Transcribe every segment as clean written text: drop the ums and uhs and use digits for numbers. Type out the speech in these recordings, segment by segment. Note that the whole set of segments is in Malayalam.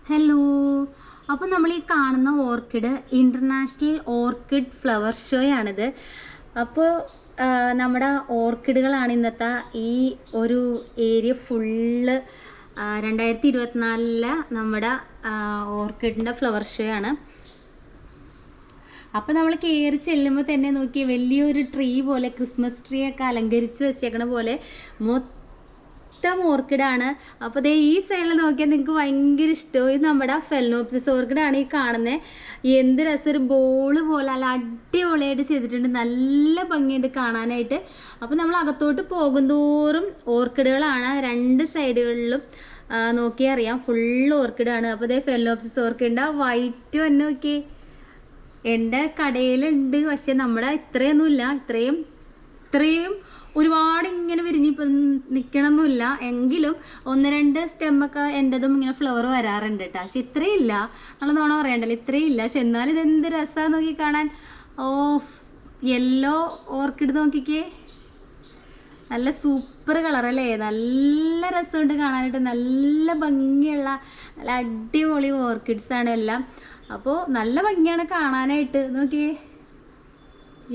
ഹലോ. അപ്പോൾ നമ്മൾ ഈ കാണുന്ന ഓർക്കിഡ് ഇൻ്റർനാഷണൽ ഓർക്കിഡ് ഫ്ലവർ ഷോയാണിത്. അപ്പോൾ നമ്മുടെ ഓർക്കിഡുകളാണ് ഇന്നത്തെ ഈ ഒരു ഏരിയ ഫുള്ള് 2024 നമ്മുടെ ഓർക്കിഡിൻ്റെ ഫ്ലവർ ഷോയാണ്. അപ്പോൾ നമ്മൾ കയറി ചെല്ലുമ്പോൾ തന്നെ നോക്കി വലിയൊരു ട്രീ പോലെ, ക്രിസ്മസ് ട്രീ ഒക്കെ അലങ്കരിച്ച് വെച്ചേക്കണ പോലെ മൊത്തം ഓർക്കിഡാണ്. അപ്പോൾ ദേ ഈ സൈഡിൽ നോക്കിയാൽ നിങ്ങൾക്ക് ഭയങ്കര ഇഷ്ടവും. ഇത് നമ്മുടെ ഫെലനോപ്സിസ് ഓർക്കിഡാണ് ഈ കാണുന്നത്. എന്ത് രസം, ഒരു ബോള് പോലെ അല്ല അടിപൊളിയായിട്ട് ചെയ്തിട്ടുണ്ട്, നല്ല ഭംഗിയുണ്ട് കാണാനായിട്ട്. അപ്പോൾ നമ്മൾ അകത്തോട്ട് പോകുന്തോറും ഓർക്കിഡുകളാണ്, രണ്ട് സൈഡുകളിലും നോക്കിയാൽ അറിയാം ഫുള്ള് ഓർക്കിഡാണ്. അപ്പോൾ ദേ ഫെലനോപ്സിസ് ഓർക്കിഡിൻ്റെ വൈറ്റ് തന്നെ നോക്കി എൻ്റെ കടയിലുണ്ട്, പക്ഷെ നമ്മുടെ ഇത്രയൊന്നുമില്ല, ഇത്രയും ഒരുപാട് ഇങ്ങനെ വിരിഞ്ഞിപ്പം നിൽക്കണമെന്നില്ല, എങ്കിലും ഒന്ന് രണ്ട് സ്റ്റെമ്മൊക്കെ എൻ്റെതും ഇങ്ങനെ ഫ്ലവർ വരാറുണ്ട് കേട്ടോ. പക്ഷെ ഇത്രയില്ല, നല്ല നോണം പറയണ്ടല്ലോ, ഇത്രയില്ല. പക്ഷെ എന്നാലും ഇതെന്ത് രസമാണെന്ന് നോക്കി കാണാൻ. ഓ, യെല്ലോ ഓർക്കിഡ് നോക്കിക്കേ, നല്ല സൂപ്പർ കളറല്ലേ, നല്ല രസമുണ്ട് കാണാനായിട്ട്, നല്ല ഭംഗിയുള്ള നല്ല അടിപൊളി ഓർക്കിഡ്സാണ് എല്ലാം. അപ്പോൾ നല്ല ഭംഗിയാണ് കാണാനായിട്ട്. നോക്കിയേ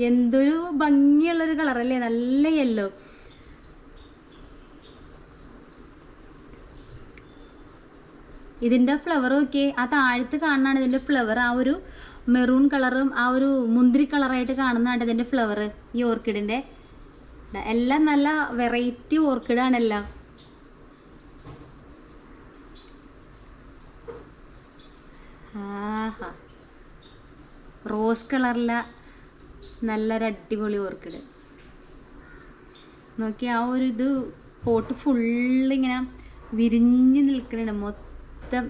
എന്തൊരു ഭംഗിയുള്ളൊരു കളറല്ലേ, നല്ല യെല്ലോ. ഇതിൻ്റെ ഫ്ലവർ നോക്കിയേ, ആ താഴത്ത് കാണുന്നതാണ് ഇതിൻ്റെ ഫ്ലവർ. ആ ഒരു മെറൂൺ കളറും ആ ഒരു മുന്തിരി കളറായിട്ട് കാണുന്നതാണ് ഇതിൻ്റെ ഫ്ലവർ. ഈ ഓർക്കിഡിൻ്റെ എല്ലാം നല്ല വെറൈറ്റി ഓർക്കിഡാണെല്ലാം. ആഹാ, റോസ് കളറില നല്ലൊരു അടിപൊളി ഓർക്കിഡ് നോക്കി. ആ ഒരു ഇത് പോട്ട് ഫുള്ളിങ്ങനെ വിരിഞ്ഞ് നിൽക്കുന്നുണ്ട് മൊത്തം.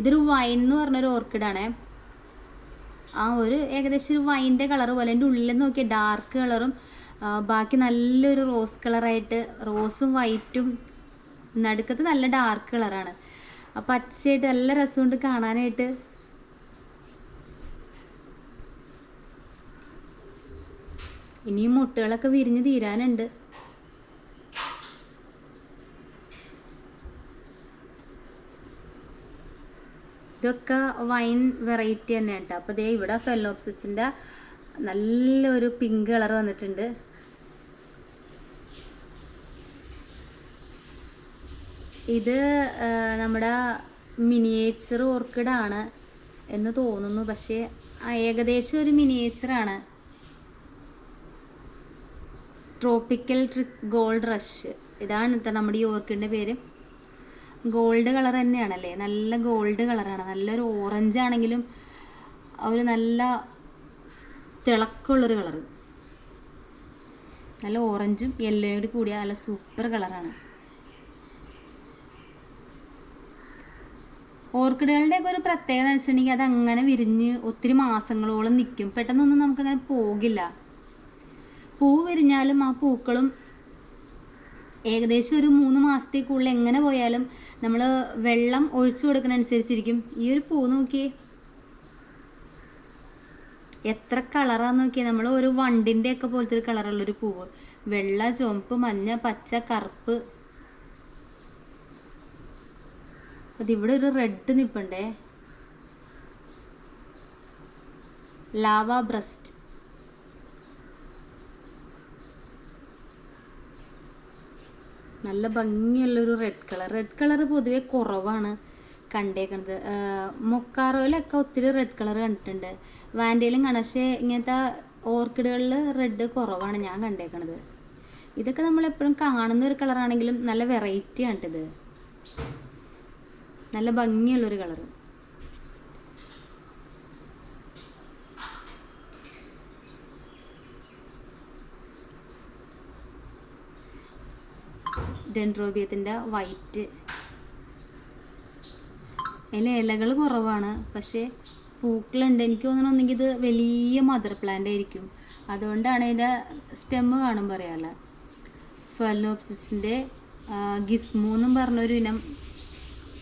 ഇതൊരു വൈൻ എന്ന് പറഞ്ഞൊരു ഓർക്കിഡാണേ. ആ ഒരു ഏകദേശം ഒരു വൈൻ്റെ കളർ പോലെ, എൻ്റെ ഉള്ളിൽ നോക്കിയാൽ ഡാർക്ക് കളറും ബാക്കി നല്ലൊരു റോസ് കളറായിട്ട്, റോസും വൈറ്റും നടുക്കത്ത് നല്ല ഡാർക്ക് കളറാണ്. പച്ചയായിട്ട് നല്ല രസമുണ്ട് കാണാനായിട്ട്. ഇനിയും മുട്ടുകളൊക്കെ വിരിഞ്ഞ് തീരാനുണ്ട്. ഇതൊക്കെ വൈൻ വെറൈറ്റി തന്നെ കേട്ടോ. അപ്പോൾ ദേ ഇവിടെ ഫെലനോപ്സിസിൻ്റെ നല്ലൊരു പിങ്ക് കളർ വന്നിട്ടുണ്ട്. ഇത് നമ്മുടെ മിനിയേച്ചർ ഓർക്കിഡാണ് എന്ന് തോന്നുന്നു, പക്ഷേ ഏകദേശം ഒരു മിനിയേച്ചറാണ്. ട്രോപ്പിക്കൽ ഗോൾഡ് റഷ് ഇതാണ് കേട്ടോ നമ്മുടെ ഈ ഓർക്കിഡിൻ്റെ പേര്. ഗോൾഡ് കളർ തന്നെയാണല്ലേ, നല്ല ഗോൾഡ് കളറാണ്. നല്ലൊരു ഓറഞ്ച് ആണെങ്കിലും ഒരു നല്ല തിളക്കമുള്ളൊരു കളറ്, നല്ല ഓറഞ്ചും യെല്ലോയോട് കൂടിയ നല്ല സൂപ്പർ കളറാണ്. ഓർക്കിഡുകളുടെയൊക്കെ ഒരു പ്രത്യേകത എന്ന് വെച്ചിട്ടുണ്ടെങ്കിൽ അത് അങ്ങനെ വിരിഞ്ഞ് ഒത്തിരി മാസങ്ങളോളം നിൽക്കും, പെട്ടെന്നൊന്നും നമുക്കങ്ങനെ പോകില്ല. പൂ വിരിഞ്ഞാലും ആ പൂക്കളും ഏകദേശം ഒരു 3 മാസത്തേക്കുള്ളിൽ എങ്ങനെ പോയാലും നമ്മൾ വെള്ളം ഒഴിച്ചു കൊടുക്കുന്നതനുസരിച്ചിരിക്കും. ഈ ഒരു പൂ നോക്കിയേ എത്ര കളറാന്ന് നോക്കിയേ, നമ്മൾ ഒരു വണ്ടിൻ്റെ ഒക്കെ പോലത്തെ ഒരു കളറുള്ളൊരു പൂവ്, വെള്ള, ചുവപ്പ്, മഞ്ഞ, പച്ച, കറുപ്പ്. അതിവിടെ ഒരു റെഡ് നിൽപ്പുണ്ടേ, ലാവ ബ്രസ്റ്റ്. നല്ല ഭംഗിയുള്ളൊരു റെഡ് കളർ പൊതുവെ കുറവാണ് കണ്ടേക്കണത്. മൊക്കാറോയിലൊക്കെ ഒത്തിരി റെഡ് കളർ കണ്ടിട്ടുണ്ട്, വാൻഡയിലും കാണാം. പക്ഷേ ഇങ്ങനത്തെ ഓർക്കിഡുകളിൽ റെഡ് കുറവാണ് ഞാൻ കണ്ടേക്കണത്. ഇതൊക്കെ നമ്മളെപ്പോഴും കാണുന്ന ഒരു കളറാണെങ്കിലും നല്ല വെറൈറ്റി ആണിത്, നല്ല ഭംഗിയുള്ളൊരു കളറ്. ഡെൻഡ്രോബിയത്തിൻ്റെ വൈറ്റ്, അതിൽ ഇലകൾ കുറവാണ് പക്ഷേ പൂക്കളുണ്ട്. എനിക്ക് തോന്നുന്നു ഒന്നെങ്കിൽ ഇത് വലിയ മദർ പ്ലാന്റ് ആയിരിക്കും, അതുകൊണ്ടാണ് ഇതിൻ്റെ സ്റ്റെമ്മ് കാണുമ്പോൾ അറിയാമല്ലോ. ഫെലനോപ്സിസിൻ്റെ ഗിസ്മോ എന്നും പറഞ്ഞൊരു ഇനം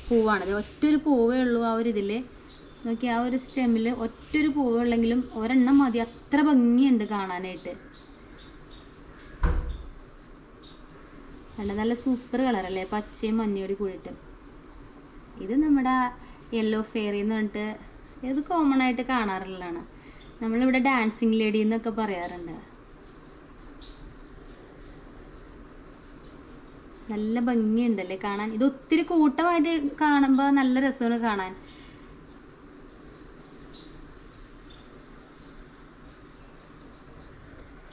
പൂവാണത്. ഒറ്റൊരു പൂവേ ഉള്ളൂ ആ ഒരു ഇതിൽ നോക്കി. ആ ഒരു സ്റ്റെമ്മിൽ ഒറ്റൊരു പൂവേ ഉള്ളെങ്കിലും ഒരെണ്ണം മതി, അത്ര ഭംഗിയുണ്ട് കാണാനായിട്ട്. നല്ല സൂപ്പർ കളറല്ലേ, പച്ചയും മഞ്ഞയോട് കൂടിയിട്ട്. ഇത് നമ്മുടെ യെല്ലോ ഫെയറി എന്ന് പറഞ്ഞിട്ട് ഇത് കോമൺ ആയിട്ട് കാണാറുള്ളതാണ്. നമ്മളിവിടെ ഡാൻസിങ് ലേഡി എന്നൊക്കെ പറയാറുണ്ട്. നല്ല ഭംഗിയുണ്ടല്ലേ കാണാൻ. ഇത് ഒത്തിരി കൂട്ടമായിട്ട് കാണുമ്പോൾ നല്ല രസമാണ് കാണാൻ.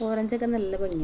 ഓറഞ്ചൊക്കെ നല്ല ഭംഗിയുണ്ട്.